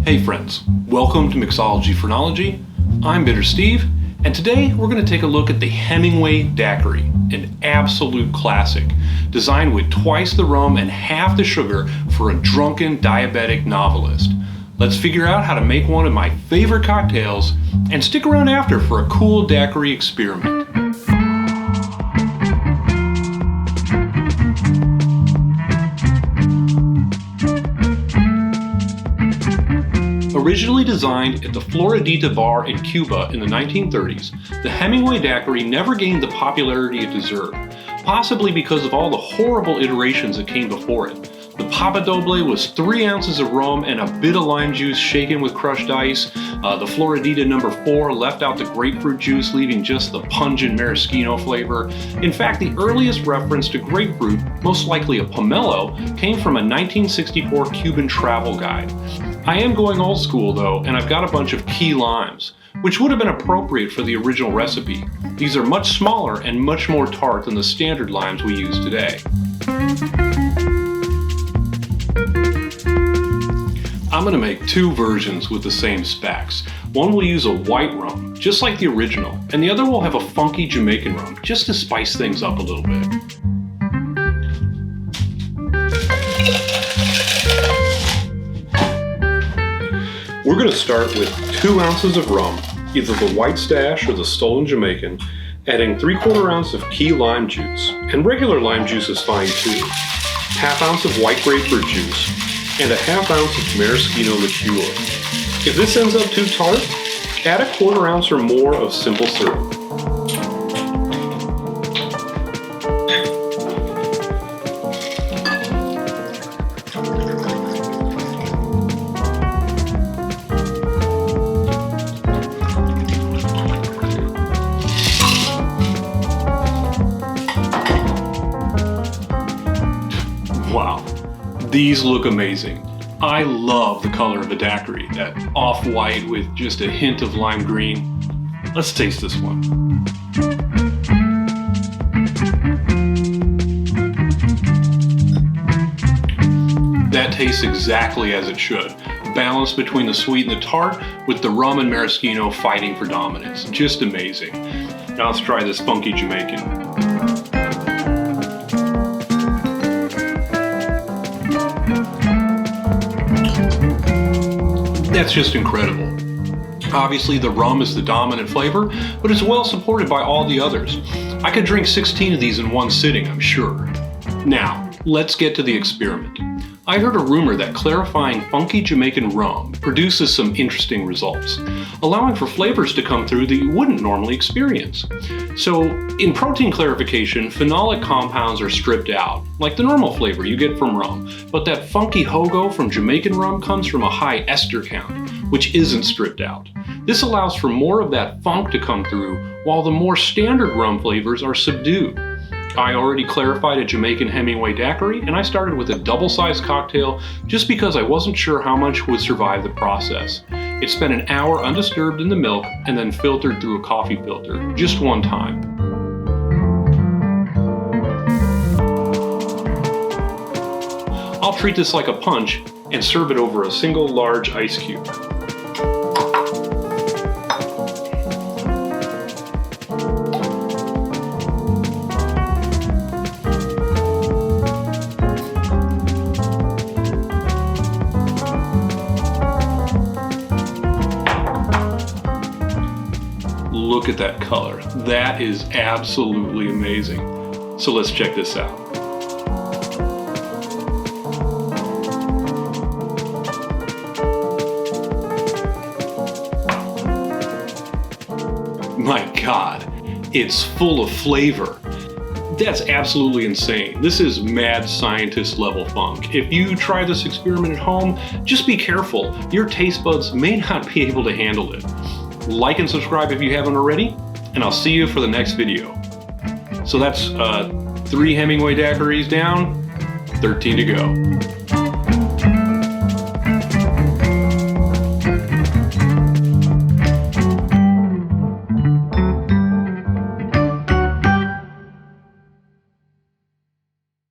Hey friends, welcome to Mixology Phrenology. I'm Bitter Steve, and today we're going to take a look at the Hemingway Daiquiri, an absolute classic, designed with twice the rum and half the sugar for a drunken diabetic novelist. Let's figure out how to make one of my favorite cocktails, and stick around after for a cool daiquiri experiment. Originally designed at the Floridita bar in Cuba in the 1930s, the Hemingway Daiquiri never gained the popularity it deserved, possibly because of all the horrible iterations that came before it. The Papa Doble was 3 ounces of rum and a bit of lime juice shaken with crushed ice. The Floridita No. 4 left out the grapefruit juice, leaving just the pungent maraschino flavor. In fact, the earliest reference to grapefruit, most likely a pomelo, came from a 1964 Cuban travel guide. I am going old school though, and I've got a bunch of key limes, which would have been appropriate for the original recipe. These are much smaller and much more tart than the standard limes we use today. I'm going to make 2 versions with the same specs. One will use a white rum, just like the original, and the other will have a funky Jamaican rum, just to spice things up a little bit. We're going to start with 2 ounces of rum, either the white stash or the stolen Jamaican, adding 3/4 ounce of key lime juice, and regular lime juice is fine too, ½ ounce of white grapefruit juice, and a ½ ounce of maraschino liqueur. If this ends up too tart, add 1/4 ounce or more of simple syrup. Wow, these look amazing. I love the color of a daiquiri, that off-white with just a hint of lime green. Let's taste this one. That tastes exactly as it should. Balance between the sweet and the tart, with the rum and maraschino fighting for dominance. Just amazing. Now let's try this funky Jamaican. That's just incredible. Obviously the rum is the dominant flavor, but it's well supported by all the others. I could drink 16 of these in one sitting, I'm sure. Now, let's get to the experiment. I heard a rumor that clarifying funky Jamaican rum produces some interesting results, allowing for flavors to come through that you wouldn't normally experience. So, in protein clarification, phenolic compounds are stripped out, like the normal flavor you get from rum, but that funky hogo from Jamaican rum comes from a high ester count, which isn't stripped out. This allows for more of that funk to come through, while the more standard rum flavors are subdued. I already clarified a Jamaican Hemingway Daiquiri, and I started with a double-sized cocktail just because I wasn't sure how much would survive the process. It spent an hour undisturbed in the milk and then filtered through a coffee filter, just one time. I'll treat this like a punch and serve it over a single large ice cube. Look at that color. That is absolutely amazing. So let's check this out. My God, it's full of flavor. That's absolutely insane. This is mad scientist level funk. If you try this experiment at home, just be careful. Your taste buds may not be able to handle it. Like and subscribe if you haven't already, and I'll see you for the next video. So that's 3 Hemingway Daiquiris down, 13 to go.